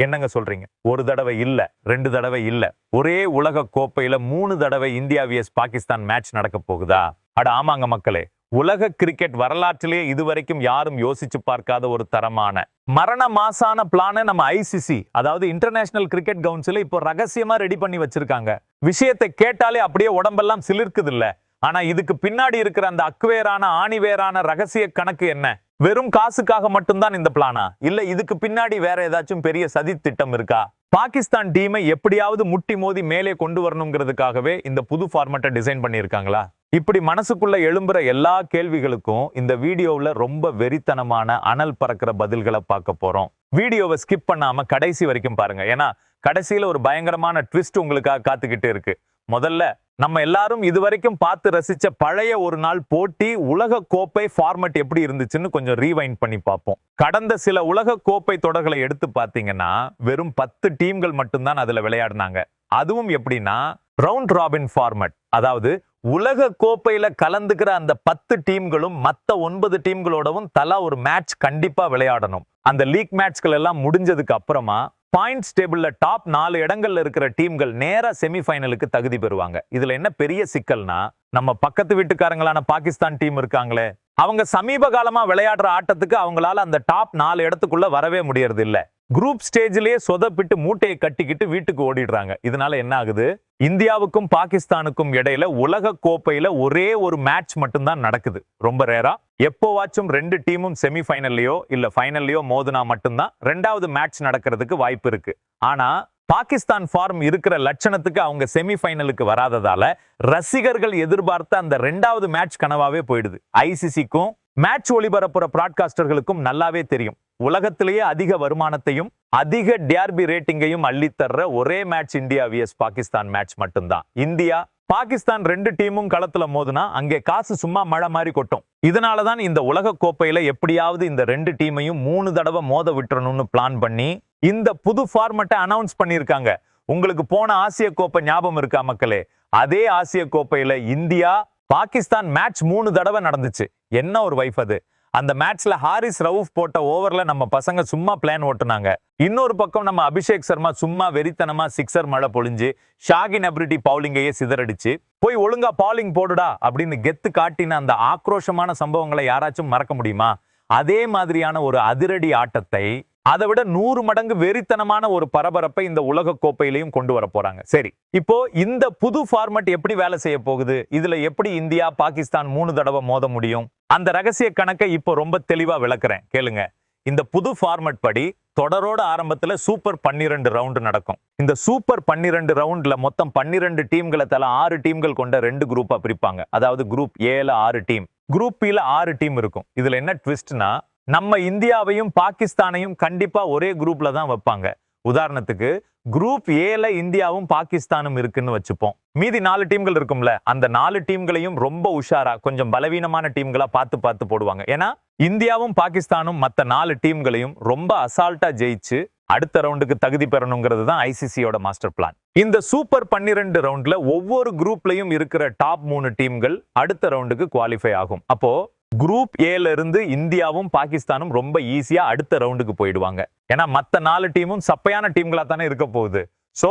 என்னங்க சொல்றீங்க? ஒரு தடவை இல்ல, 2 தடவை இல்ல. ஒரே உலக கோப்பையில 3 தடவை இந்தியா விஎஸ் பாகிஸ்தான் மேட்ச் நடக்க போகுதா? அட ஆமாங்க மக்களே. உலக கிரிக்கெட் வரலாற்றிலே இதுவரைக்கும் யாரும் யோசிச்சு பார்க்காத ஒரு தரமான மரண மாசான பிளான நம்ம ஐசிசி, அதாவது இன்டர்நேஷனல் கிரிக்கெட் கவுன்சில் இப்போ ரகசியமா ரெடி பண்ணி வச்சிருக்காங்க. விஷயத்தை கேட்டாலே அப்படியே உடம்பெல்லாம் சிலிர்க்குது இல்ல. ஆனா இதுக்கு பின்னாடி இருக்கிற அந்த அக்குவேரான ஆணிவேரான ரகசிய கணக்கு என்ன? வெறும் காசுக்காக மட்டும்தான் இந்த பிளானா? இல்ல இதுக்கு பின்னாடி வேற ஏதாச்சும் பெரிய சதி திட்டம் இருக்கா? பாகிஸ்தான் டீமை எப்படியாவது முட்டி மோதி மேலே கொண்டு வரணுங்கிறதுக்காகவே இந்த புது ஃபார்மேட்டை டிசைன் பண்ணியிருக்காங்களா? இப்படி மனசுக்குள்ள எழும்புற எல்லா கேள்விகளுக்கும் இந்த வீடியோவில் ரொம்ப வெறித்தனமான அனல் பறக்கிற பதில்களை பார்க்க போறோம். வீடியோவை ஸ்கிப் பண்ணாம கடைசி வரைக்கும் பாருங்க. ஏன்னா கடைசியில ஒரு பயங்கரமான ட்விஸ்ட் உங்களுக்காக காத்துக்கிட்டு இருக்கு. முதல்ல நம்ம எல்லாரும் இதுவரைக்கும் பார்த்து ரசிச்ச பழைய ஒரு நாள் போட்டி உலக கோப்பை ஃபார்மட் எப்படி இருந்துச்சுன்னு கொஞ்சம் ரீவைண்ட் பண்ணி பார்ப்போம். கடந்த சில உலக கோப்பை தொடர்களை எடுத்து பார்த்தீங்கன்னா வெறும் 10 டீம்கள் மட்டும்தான் அதுல விளையாடினாங்க. அதுவும் எப்படின்னா ரவுண்ட் ராபின் ஃபார்மட். அதாவது உலக கோப்பையில கலந்துக்கிற அந்த 10 டீம்களும் மத்த 9 டீம்களோடவும் தலா ஒரு மேட்ச் கண்டிப்பா விளையாடணும். அந்த லீக் மேட்ச்கள் எல்லாம் முடிஞ்சதுக்கு அப்புறமா பாயிண்ட்ஸ் டேபிள்ல டாப் 4 இடங்கள்ல இருக்கிற டீம்கள் நேரா செமிஃபைனலுக்கு தகுதி பெறுவாங்க. இதுல என்ன பெரிய சிக்கல்னா, நம்ம பக்கத்து வீட்டுக்காரங்களான பாகிஸ்தான் டீம் இருக்காங்களே, அவங்க சமீப காலமா விளையாடுற ஆட்டத்துக்கு அவங்களால அந்த டாப் 4 இடத்துக்குள்ள வரவே முடியறது இல்ல. குரூப் ஸ்டேஜ்லயே சொதப்பிட்டு மூட்டையை கட்டிக்கிட்டு வீட்டுக்கு ஓடிடுறாங்க. இதனால என்ன ஆகுது? இந்தியாவுக்கும் பாகிஸ்தானுக்கும் இடையில உலக கோப்பையில ஒரே ஒரு மேட்ச் மட்டும்தான் நடக்குது. ரொம்ப ரேரா எப்போவாச்சும் 2 டீமும் செமிஃபைனல்லையோ இல்ல ஃபைனல்லையோ மோதுனா மட்டும்தான் 2வது மேட்ச் நடக்கிறதுக்கு வாய்ப்பு இருக்கு. ஆனா பாகிஸ்தான் ஃபார்ம் இருக்கிற லட்சணத்துக்கு அவங்க செமிஃபைனலுக்கு வராததால ரசிகர்கள் எதிர்பார்த்த அந்த 2வது மேட்ச் கனவாவே போயிடுது. ஐசிசிக்கும் மேட்ச் ஒளிபரப்புற பிராட்காஸ்டர்களுக்கும் நல்லாவே தெரியும், உலகத்திலேயே அதிக வருமானத்தையும் அதிக டிஆர்பி ரேட்டிங்கையும் அள்ளித்தர்ற ஒரே match India vs Pakistan match மட்டும்தான். இந்தியா பாகிஸ்தான் 2 டீமும் களத்துல மோதுனா அங்கே காசு சும்மா மழை மாதிரி கொட்டும். இதனாலதான் இந்த உலக கோப்பையில எப்படியாவது இந்த 2 டீமையும் 3 தடவை மோத விட்டுறணும்னு பிளான் பண்ணி இந்த புது ஃபார்மட்டை அனௌன்ஸ் பண்ணியிருக்காங்க. உங்களுக்கு போன ஆசிய கோப்பை ஞாபகம் இருக்கா மக்களே? அதே ஆசிய கோப்பையில இந்தியா பாகிஸ்தான் மேட்ச் 3 தடவை நடந்துச்சு. என்ன ஒரு வைஃப் அது! அந்த மேட்ச்ல ஹாரிஸ் ரவுஃப் போட்ட ஓவர்ல நம்ம பசங்க சும்மா பிளான் ஓட்டுனாங்க. இன்னொரு பக்கம் நம்ம அபிஷேக் சர்மா சும்மா வெறித்தனமா சிக்ஸர் மழை பொழிஞ்சு ஷாகின் அப்ரிட்டி பவுலிங்கையே சிதறடிச்சு போய் ஒழுங்கா பாலிங் போடுடா அப்படின்னு கெத்து காட்டின அந்த ஆக்ரோஷமான சம்பவங்களை யாராச்சும் மறக்க முடியுமா? அதே மாதிரியான ஒரு அதிரடி ஆட்டத்தை, அதை விட 100 மடங்கு வெறித்தனமான ஒரு பரபரப்பை இந்த உலக கோப்பையிலையும் கொண்டு வர போறாங்க. சரி, இப்போ இந்த புது ஃபார்மட் எப்படி வேலை செய்ய போகுது? இதுல எப்படி இந்தியா பாகிஸ்தான் 3 தடவை மோத முடியும்? அந்த ரகசிய கணக்கை இப்போ ரொம்ப தெளிவா விளக்குறேன், கேளுங்க. இந்த புது ஃபார்மட் படி தொடரோட ஆரம்பத்துல சூப்பர் 12 ரவுண்ட் நடக்கும். இந்த சூப்பர் 12 ரவுண்ட்ல மொத்தம் 12 டீம்களை தலா 6 டீம்கள் கொண்ட 2 குரூப்பா பிரிப்பாங்க. அதாவது குரூப் ஏல 6 டீம், குரூப் பில 6 டீம் இருக்கும். இதுல என்ன ட்விஸ்ட்னா, நம்ம இந்தியாவையும் பாகிஸ்தானையும் கண்டிப்பா ஒரே குரூப்ல தான் வைப்பாங்க. உதாரணத்துக்கு குரூப் ஏல இந்தியாவும் பாகிஸ்தானும் இருக்குன்னு வச்சுப்போம். மீதி 4 டீம்கள் இருக்கும்ல, அந்த 4 டீம்களையும் ரொம்ப உஷாரா கொஞ்சம் பலவீனமான டீம்களா பார்த்து பார்த்து போடுவாங்க. ஏன்னா இந்தியாவும் பாகிஸ்தானும் மத்த 4 டீம்களையும் ரொம்ப அசால்ட்டா ஜெயிச்சு அடுத்த ரவுண்டுக்கு தகுதி பெறணுங்கிறது தான் ஐசிசியோட மாஸ்டர் பிளான். இந்த சூப்பர் 12 ரவுண்ட்ல ஒவ்வொரு குரூப்லயும் இருக்கிற டாப் 3 டீம்கள் அடுத்த ரவுண்டுக்கு குவாலிஃபை ஆகும். அப்போ குரூப் ஏல இருந்து இந்தியாவும் பாகிஸ்தானும் ரொம்ப ஈஸியா அடுத்த ரவுண்டுக்கு போயிடுவாங்க. ஏன்னா மத்த 4 டீமும் சப்பையான டீம்களா தானே இருக்க போகுது. சோ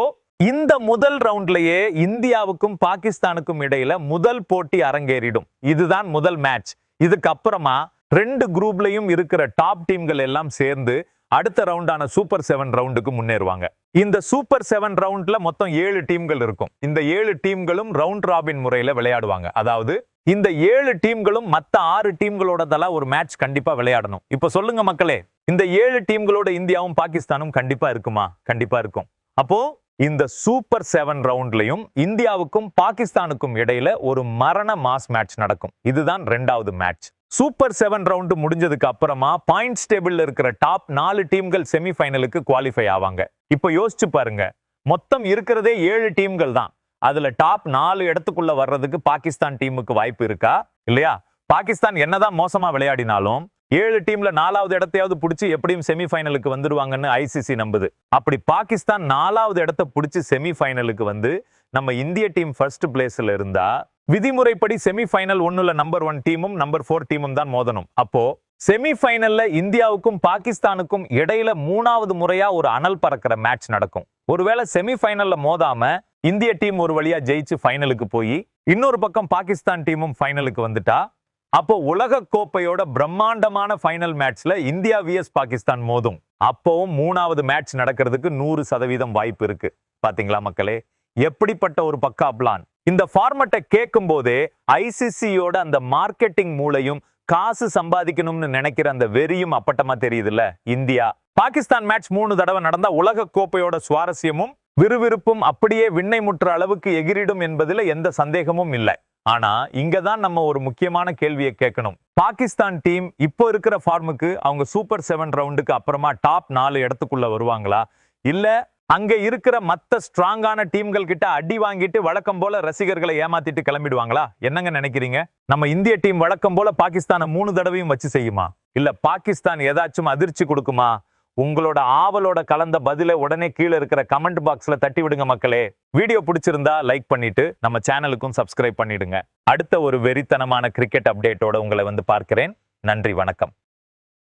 இந்த முதல் ரவுண்ட்லயே இந்தியாவுக்கும் பாகிஸ்தானுக்கும் இடையில முதல் போட்டி அரங்கேறிடும். இதுதான் முதல் மேட்ச். இதுக்கு அப்புறமா 2 குரூப்லயும் இருக்கிற டாப் டீம்கள் எல்லாம் சேர்ந்து அடுத்த ரவுண்டான சூப்பர் 7 ரவுண்டுக்கு முன்னேறுவாங்க. இந்த சூப்பர் 7 ரவுண்ட்ல மொத்தம் 7 டீம்கள் இருக்கும். இந்த 7 டீம்களும் ரவுண்ட் ராபின் முறையில விளையாடுவாங்க. அதாவது இந்த 7 டீம்களும் மத்த 6 டீம்களோட தலா ஒரு மேட்ச் கண்டிப்பா விளையாடணும். இப்ப சொல்லுங்க மக்களே, இந்த 7 டீம்களோட இந்தியாவும் பாகிஸ்தானும் கண்டிப்பா இருக்குமா? கண்டிப்பா இருக்கும். அப்போ இந்த சூப்பர் 7 ரவுண்ட்லயும் இந்தியாவுக்கும் பாகிஸ்தானுக்கும் இடையில ஒரு மரண மாஸ் மேட்ச் நடக்கும். இதுதான் 2வது மேட்ச். சூப்பர் 7 ரவுண்ட் முடிஞ்சதுக்கு அப்புறமா பாயிண்ட்ஸ் டேபிள்ல இருக்கிற டாப் 4 டீம்கள் செமிஃபைனலுக்கு குவாலிஃபை ஆவாங்க. இப்போ யோசிச்சு பாருங்க, மொத்தம் இருக்கிறதே 7 டீம்கள் தான். அதுல டாப் 4 இடத்துக்குள்ள வர்றதுக்கு பாகிஸ்தான் டீமுக்கு வாய்ப்பு இருக்கா? இல்லையா? பாகிஸ்தான் என்னதான் மோசமா விளையாடினாலும் 7 டீம்ல 4வது இடத்தையாவது பிடிச்சி எப்படியும் செமிஃபைனலுக்கு வந்துருவாங்கன்னு ஐசிசி நம்புது. அப்படி பாகிஸ்தான் 4வது இடத்தை பிடிச்சி செமிஃபைனலுக்கு வந்து நம்ம இந்திய டீம் ஃபர்ஸ்ட் பிளேஸ்ல இருந்தா விதிமுறைப்படி செமிஃபைனல் 1ல நம்பர் 1 டீமும் நம்பர் 4 டீமும் தான் மோதணும். அப்போ செமிஃபைனல்ல இந்தியாவுக்கும் பாகிஸ்தானுக்கும் இடையில 3வது முறையா ஒரு அனல் பறக்கிற மேட்ச் நடக்கும். ஒருவேளை செமிஃபைனல்ல மோதாம இந்திய டீம் ஒரு வழியா ஜெயிச்சு ஃபைனலுக்கு போய் இன்னொரு பக்கம் பாகிஸ்தான் டீமும் ஃபைனலுக்கு வந்துட்டா, அப்போ உலக கோப்பையோட பிரம்மாண்டமான ஃபைனல் மேட்ச்ல இந்தியா vs பாகிஸ்தான் மோதும். அப்பவும் 3வது மேட்ச் நடக்கிறதுக்கு 100% வாய்ப்பு இருக்கு. பாத்தீங்களா மக்களே, எப்படிப்பட்ட ஒரு பக்கா பிளான். இந்த ஃபார்மட்டை கேட்கும் போதே ஐசிசியோட அந்த மார்க்கெட்டிங் மூளையும் காசு சம்பாதிக்கணும்னு நினைக்கிற அந்த வெறியும் அப்பட்டமா தெரியுதுல்ல. இந்தியா பாகிஸ்தான் மேட்ச் 3 தடவை நடந்தா உலக கோப்பையோட சுவாரஸ்யமும் விறுவிறுப்பும் அப்படியே விண்ணை முற்ற அளவுக்கு எகிரிடும் என்பதுல எந்த சந்தேகமும் இல்லை. ஆனா இங்கதான் நம்ம ஒரு முக்கியமான கேள்வியை கேட்கணும். பாகிஸ்தான் டீம் இப்போ இருக்கிற ஃபார்முக்கு அவங்க சூப்பர் 7 ரவுண்டுக்கு அப்புறமா டாப் 4 இடத்துக்குள்ள வருவாங்களா, இல்ல அங்க இருக்கிற மத்த ஸ்ட்ராங்கான டீம்கள் கிட்ட அடி வாங்கிட்டு வழக்கம் போல ரசிகர்களை ஏமாத்திட்டு கிளம்பிடுவாங்களா? என்னங்க நினைக்கிறீங்க? நம்ம இந்திய டீம் வழக்கம் போல பாகிஸ்தானை 3 தடவையும் வச்சு செய்யுமா, இல்ல பாகிஸ்தான் ஏதாச்சும் அதிர்ச்சி கொடுக்குமா? உங்களோட ஆவலோட கலந்த பதில உடனே கீழே இருக்கிற கமெண்ட் பாக்ஸ்ல தட்டி விடுங்க மக்களே. வீடியோ பிடிச்சிருந்தா லைக் பண்ணிட்டு நம்ம சேனலுக்கும் சப்ஸ்கிரைப் பண்ணிடுங்க. அடுத்த ஒரு வெறித்தனமான கிரிக்கெட் அப்டேட்டோட உங்களை வந்து பார்க்கிறேன். நன்றி, வணக்கம்.